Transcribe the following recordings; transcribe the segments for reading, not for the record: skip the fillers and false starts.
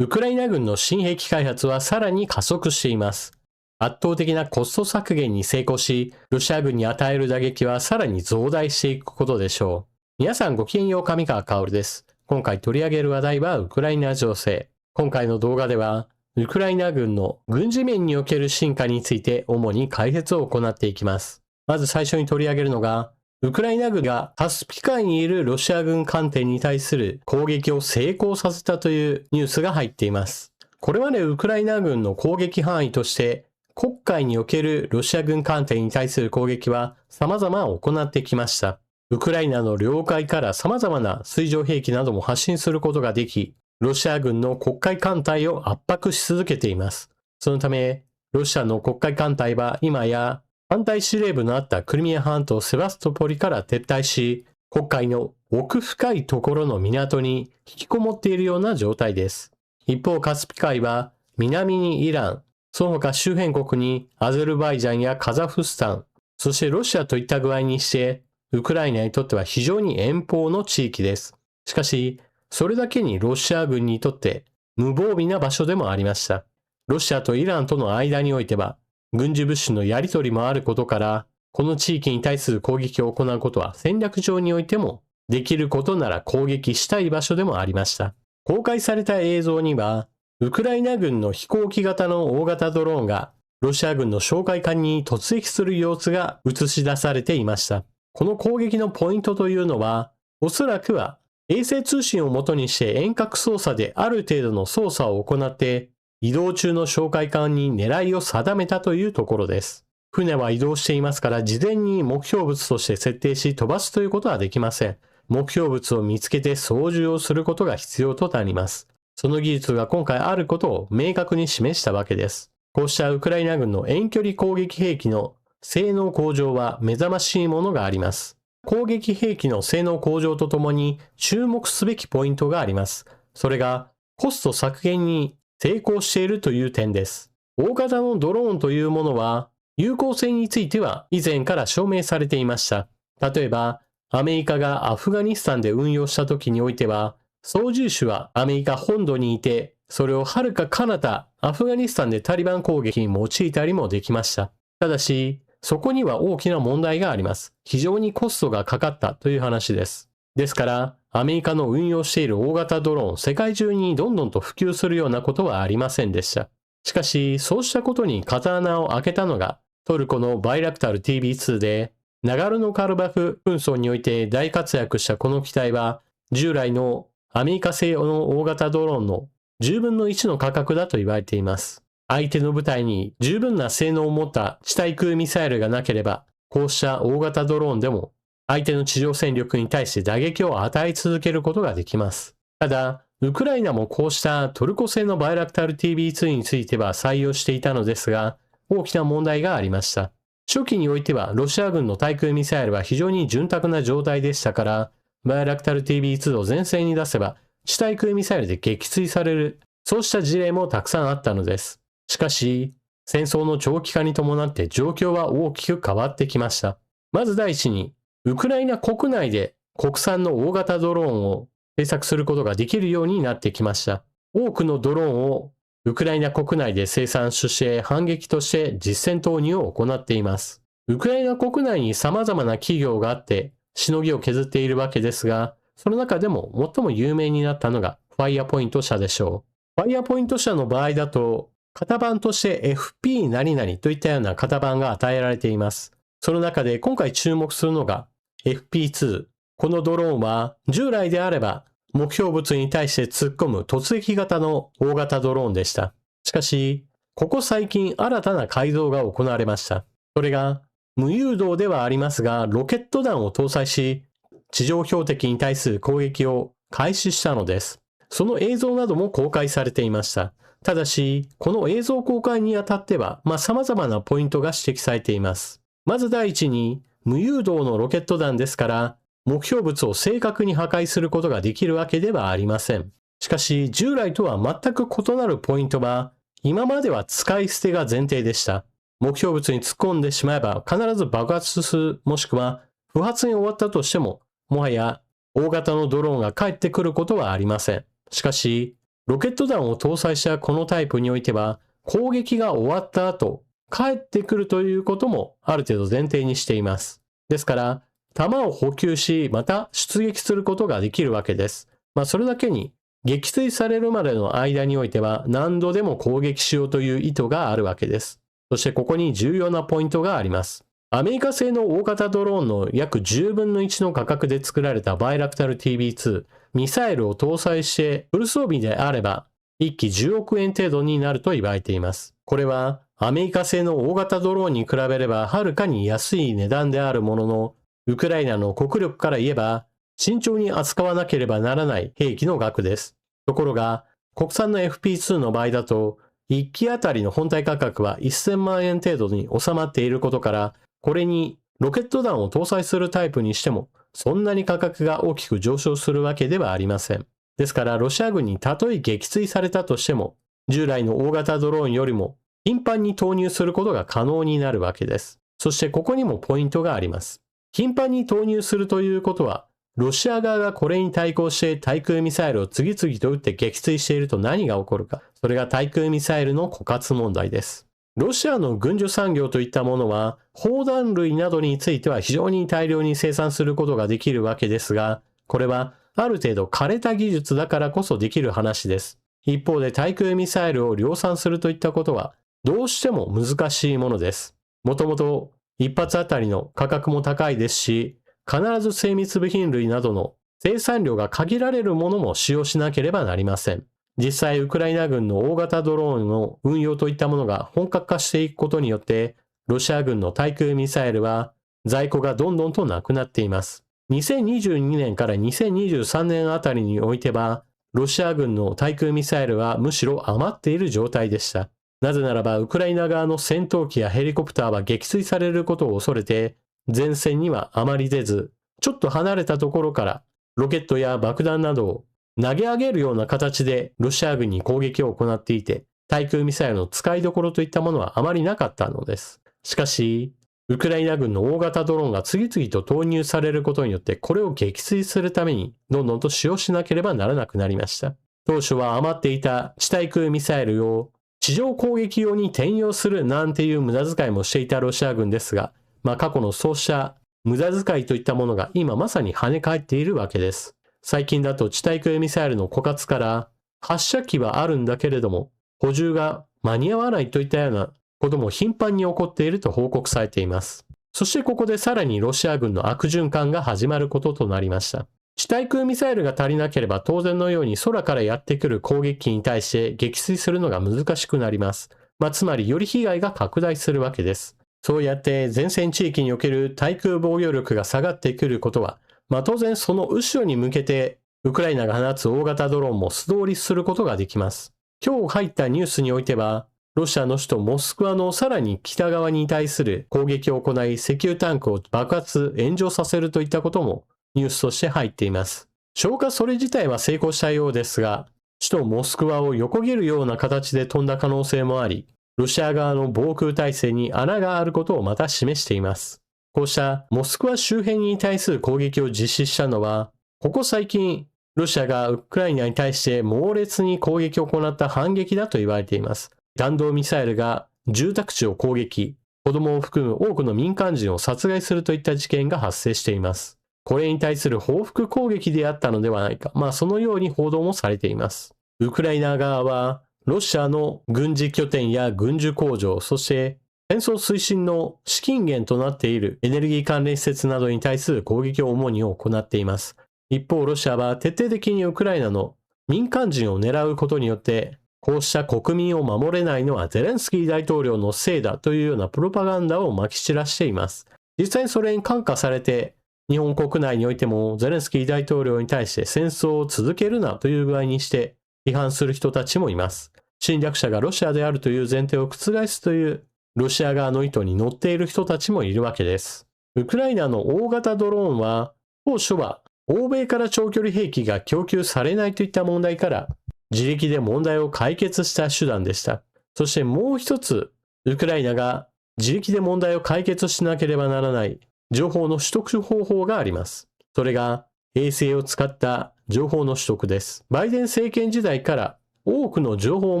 ウクライナ軍の新兵器開発はさらに加速しています。圧倒的なコスト削減に成功し、ロシア軍に与える打撃はさらに増大していくことでしょう。皆さんごきげんよう、上川薫です。今回取り上げる話題はウクライナ情勢。今回の動画では、ウクライナ軍の軍事面における進化について主に解説を行っていきます。まず最初に取り上げるのが、ウクライナ軍がカスピ海にいるロシア軍艦艇に対する攻撃を成功させたというニュースが入っています。これまでウクライナ軍の攻撃範囲として、黒海におけるロシア軍艦艇に対する攻撃は様々行ってきました。ウクライナの領海から様々な水上兵器なども発信することができ、ロシア軍の黒海艦隊を圧迫し続けています。そのため、ロシアの黒海艦隊は今や反対司令部のあったクリミア半島セバストポリから撤退し、黒海の奥深いところの港に引きこもっているような状態です。一方、カスピ海は南にイラン、その他周辺国にアゼルバイジャンやカザフスタン、そしてロシアといった具合にして、ウクライナにとっては非常に遠方の地域です。しかし、それだけにロシア軍にとって無防備な場所でもありました。ロシアとイランとの間においては、軍事物資のやり取りもあることから、この地域に対する攻撃を行うことは戦略上においても、できることなら攻撃したい場所でもありました。公開された映像には、ウクライナ軍の飛行機型の大型ドローンがロシア軍の哨戒艦に突撃する様子が映し出されていました。この攻撃のポイントというのは、おそらくは衛星通信を元にして遠隔操作である程度の操作を行って移動中の哨戒艦に狙いを定めたというところです。船は移動していますから事前に目標物として設定し飛ばすということはできません。目標物を見つけて操縦をすることが必要となります。その技術が今回あることを明確に示したわけです。こうしたウクライナ軍の遠距離攻撃兵器の性能向上は目覚ましいものがあります。攻撃兵器の性能向上とともに注目すべきポイントがあります。それがコスト削減に成功しているという点です。大型のドローンというものは有効性については以前から証明されていました。例えばアメリカがアフガニスタンで運用した時においては操縦手はアメリカ本土にいて、それをはるか彼方、アフガニスタンでタリバン攻撃に用いたりもできました。ただし、そこには大きな問題があります。非常にコストがかかったという話です。ですから、アメリカの運用している大型ドローン、世界中にどんどんと普及するようなことはありませんでした。しかし、そうしたことに風穴を開けたのが、トルコのバイラクタル TB2 で、ナガルノカルバフ紛争において大活躍したこの機体は、従来のアメリカ製の大型ドローンの10分の1の価格だと言われています。相手の部隊に十分な性能を持った地対空ミサイルがなければ、こうした大型ドローンでも相手の地上戦力に対して打撃を与え続けることができます。ただ、ウクライナもこうしたトルコ製のバイラクタル TB2 については採用していたのですが、大きな問題がありました。初期においてはロシア軍の対空ミサイルは非常に潤沢な状態でしたから、バイラクタル TB2 を前線に出せば、地対空ミサイルで撃墜される、そうした事例もたくさんあったのです。しかし、戦争の長期化に伴って状況は大きく変わってきました。まず第一に、ウクライナ国内で国産の大型ドローンを製作することができるようになってきました。多くのドローンをウクライナ国内で生産して反撃として実戦投入を行っています。ウクライナ国内に様々な企業があって、しのぎを削っているわけですが、その中でも最も有名になったのがファイアポイント社でしょう。ファイアポイント社の場合だと、型番として FP 何々といったような型番が与えられています。その中で今回注目するのが FP2。このドローンは従来であれば目標物に対して突っ込む突撃型の大型ドローンでした。しかし、ここ最近新たな改造が行われました。それが無誘導ではありますが、ロケット弾を搭載し、地上標的に対する攻撃を開始したのです。その映像なども公開されていました。ただし、この映像公開にあたっては、様々なポイントが指摘されています。まず第一に、無誘導のロケット弾ですから、目標物を正確に破壊することができるわけではありません。しかし、従来とは全く異なるポイントは、今までは使い捨てが前提でした。目標物に突っ込んでしまえば必ず爆発する、もしくは不発に終わったとしても、もはや大型のドローンが帰ってくることはありません。しかし、ロケット弾を搭載したこのタイプにおいては、攻撃が終わった後、帰ってくるということもある程度前提にしています。ですから、弾を補給し、また出撃することができるわけです。それだけに、撃墜されるまでの間においては何度でも攻撃しようという意図があるわけです。そしてここに重要なポイントがあります。アメリカ製の大型ドローンの約10分の1の価格で作られたバイラクタル TB2、ミサイルを搭載してフル装備であれば、1機10億円程度になると言われています。これはアメリカ製の大型ドローンに比べればはるかに安い値段であるものの、ウクライナの国力から言えば、慎重に扱わなければならない兵器の額です。ところが、国産の FP2 の場合だと、1機あたりの本体価格は1000万円程度に収まっていることから、これにロケット弾を搭載するタイプにしても、そんなに価格が大きく上昇するわけではありません。ですから、ロシア軍にたとえ撃墜されたとしても、従来の大型ドローンよりも頻繁に投入することが可能になるわけです。そしてここにもポイントがあります。頻繁に投入するということは、ロシア側がこれに対抗して対空ミサイルを次々と撃って撃墜していると何が起こるか。それが対空ミサイルの枯渇問題です。ロシアの軍需産業といったものは、砲弾類などについては非常に大量に生産することができるわけですが、これはある程度枯れた技術だからこそできる話です。一方で対空ミサイルを量産するといったことは、どうしても難しいものです。もともと一発あたりの価格も高いですし、必ず精密部品類などの生産量が限られるものも使用しなければなりません。実際、ウクライナ軍の大型ドローンの運用といったものが本格化していくことによって、ロシア軍の対空ミサイルは在庫がどんどんとなくなっています。2022年から2023年あたりにおいては、ロシア軍の対空ミサイルはむしろ余っている状態でした。なぜならば、ウクライナ側の戦闘機やヘリコプターは撃墜されることを恐れて、前線にはあまり出ず、ちょっと離れたところからロケットや爆弾などを投げ上げるような形でロシア軍に攻撃を行っていて、対空ミサイルの使いどころといったものはあまりなかったのです。しかし、ウクライナ軍の大型ドローンが次々と投入されることによって、これを撃墜するためにどんどんと使用しなければならなくなりました。当初は余っていた地対空ミサイルを地上攻撃用に転用するなんていう無駄遣いもしていたロシア軍ですが、過去のそうした無駄遣いといったものが今まさに跳ね返っているわけです。最近だと地対空ミサイルの枯渇から発射機はあるんだけれども補充が間に合わないといったようなことも頻繁に起こっていると報告されています。そしてここでさらにロシア軍の悪循環が始まることとなりました。地対空ミサイルが足りなければ当然のように空からやってくる攻撃機に対して撃墜するのが難しくなります。つまりより被害が拡大するわけです。そうやって前線地域における対空防御力が下がってくることは、当然その後ろに向けてウクライナが放つ大型ドローンも素通りすることができます。今日入ったニュースにおいては、ロシアの首都モスクワのさらに北側に対する攻撃を行い石油タンクを爆発、炎上させるといったこともニュースとして入っています。消火それ自体は成功したようですが、首都モスクワを横切るような形で飛んだ可能性もあり、ロシア側の防空体制に穴があることをまた示しています。こうしたモスクワ周辺に対する攻撃を実施したのは、ここ最近、ロシアがウクライナに対して猛烈に攻撃を行った反撃だと言われています。弾道ミサイルが住宅地を攻撃、子供を含む多くの民間人を殺害するといった事件が発生しています。これに対する報復攻撃であったのではないか。そのように報道もされています。ウクライナ側は、ロシアの軍事拠点や軍需工場、そして戦争推進の資金源となっているエネルギー関連施設などに対する攻撃を主に行っています。一方、ロシアは徹底的にウクライナの民間人を狙うことによって、こうした国民を守れないのはゼレンスキー大統領のせいだというようなプロパガンダをまき散らしています。実際にそれに感化されて、日本国内においてもゼレンスキー大統領に対して戦争を続けるなという具合にして批判する人たちもいます。侵略者がロシアであるという前提を覆すというロシア側の意図に乗っている人たちもいるわけです。ウクライナの大型ドローンは当初は欧米から長距離兵器が供給されないといった問題から自力で問題を解決した手段でした。そしてもう一つ、ウクライナが自力で問題を解決しなければならない情報の取得方法があります。それが衛星を使った情報の取得です。バイデン政権時代から多くの情報を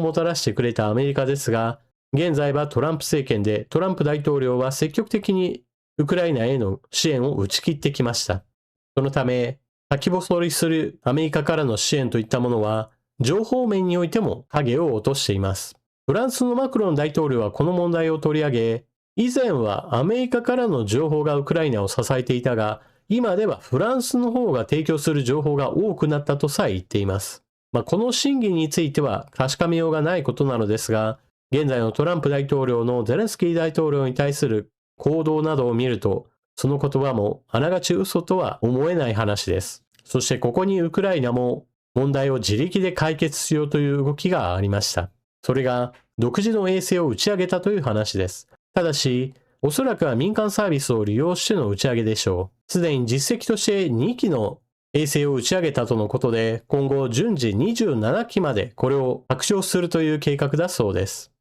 もたらしてくれたアメリカですが、現在はトランプ政権でトランプ大統領は積極的にウクライナへの支援を打ち切ってきました。そのため、先細りするアメリカからの支援といったものは、情報面においても影を落としています。フランスのマクロン大統領はこの問題を取り上げ、以前はアメリカからの情報がウクライナを支えていたが、今ではフランスの方が提供する情報が多くなったとさえ言っています。この真偽については確かめようがないことなのですが、現在のトランプ大統領のゼレンスキー大統領に対する行動などを見ると、その言葉もあながち嘘とは思えない話です。そしてここにウクライナも問題を自力で解決しようという動きがありました。それが独自の衛星を打ち上げたという話です。ただし、おそらくは民間サービスを利用しての打ち上げでしょう。すでに実績として2機の衛星を打ち上げたとのことで、今後順次27機までこれを拡張するという計画だそうです。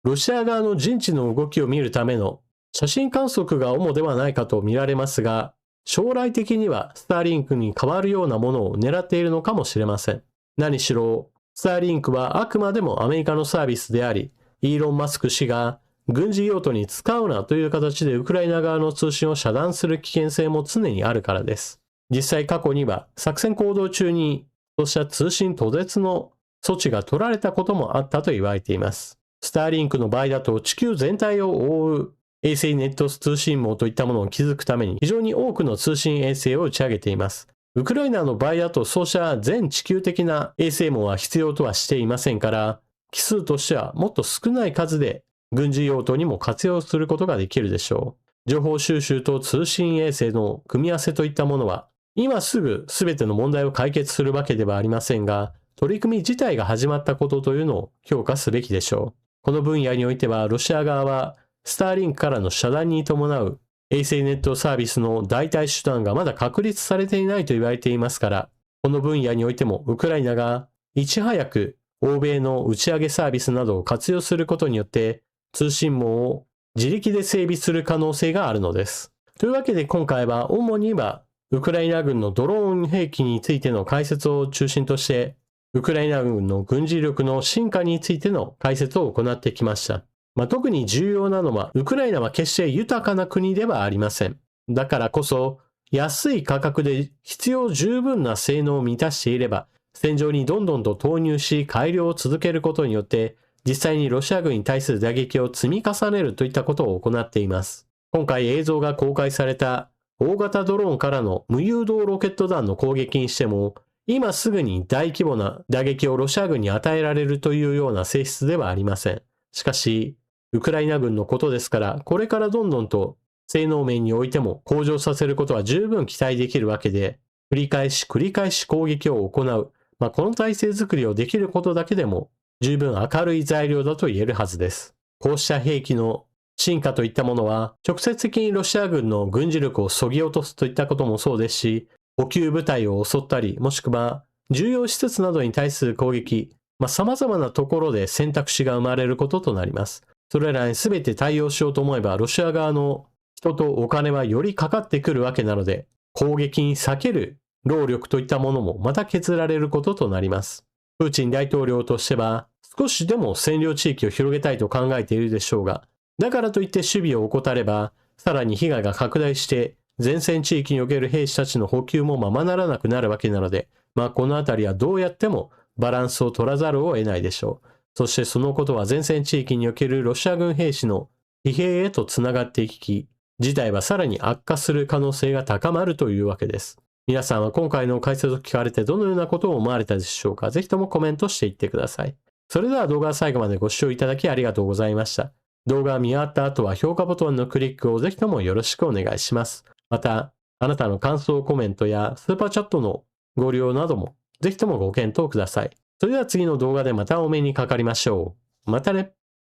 ロシア側の陣地の動きを見るための写真観測が主ではないかと見られますが、将来的にはスターリンクに代わるようなものを狙っているのかもしれません。何しろ、スターリンクはあくまでもアメリカのサービスであり、イーロン・マスク氏が軍事用途に使うなという形でウクライナ側の通信を遮断する危険性も常にあるからです。実際過去には作戦行動中にそうした通信途絶の措置が取られたこともあったと言われています。スターリンクの場合だと地球全体を覆う衛星ネット通信網といったものを築くために非常に多くの通信衛星を打ち上げています。ウクライナの場合だとそうした全地球的な衛星網は必要とはしていませんから、機数としてはもっと少ない数で軍事用途にも活用することができるでしょう。情報収集と通信衛星の組み合わせといったものは、今すぐ全ての問題を解決するわけではありませんが、取り組み自体が始まったことというのを評価すべきでしょう。この分野においては、ロシア側は、スターリンクからの遮断に伴う衛星ネットサービスの代替手段がまだ確立されていないと言われていますから、この分野においてもウクライナがいち早く欧米の打ち上げサービスなどを活用することによって通信網を自力で整備する可能性があるのです。というわけで今回は主にはウクライナ軍のドローン兵器についての解説を中心として、ウクライナ軍の軍事力の進化についての解説を行ってきました。特に重要なのは、ウクライナは決して豊かな国ではありません。だからこそ、安い価格で必要十分な性能を満たしていれば、戦場にどんどんと投入し改良を続けることによって、実際にロシア軍に対する打撃を積み重ねるといったことを行っています。今回映像が公開された大型ドローンからの無誘導ロケット弾の攻撃にしても、今すぐに大規模な打撃をロシア軍に与えられるというような性質ではありません。しかし、ウクライナ軍のことですから、これからどんどんと性能面においても向上させることは十分期待できるわけで、繰り返し攻撃を行う。この体制づくりをできることだけでも十分明るい材料だと言えるはずです。こうした兵器の進化といったものは、直接的にロシア軍の軍事力を削ぎ落とすといったこともそうですし、補給部隊を襲ったり、もしくは重要施設などに対する攻撃、様々なところで選択肢が生まれることとなります。それらに全て対応しようと思えば、ロシア側の人とお金はよりかかってくるわけなので、攻撃に避ける労力といったものもまた削られることとなります。プーチン大統領としては、少しでも占領地域を広げたいと考えているでしょうが、だからといって守備を怠れば、さらに被害が拡大して、前線地域における兵士たちの補給もままならなくなるわけなので、このあたりはどうやってもバランスを取らざるを得ないでしょう。そしてそのことは前線地域におけるロシア軍兵士の疲弊へとつながっていき、事態はさらに悪化する可能性が高まるというわけです。皆さんは今回の解説を聞かれてどのようなことを思われたでしょうか。ぜひともコメントしていってください。それでは動画を最後までご視聴いただきありがとうございました。動画が見終わった後は評価ボタンのクリックをぜひともよろしくお願いします。また、あなたの感想コメントやスーパーチャットのご利用などもぜひともご検討ください。それでは次の動画でまたお目にかかりましょう。またね。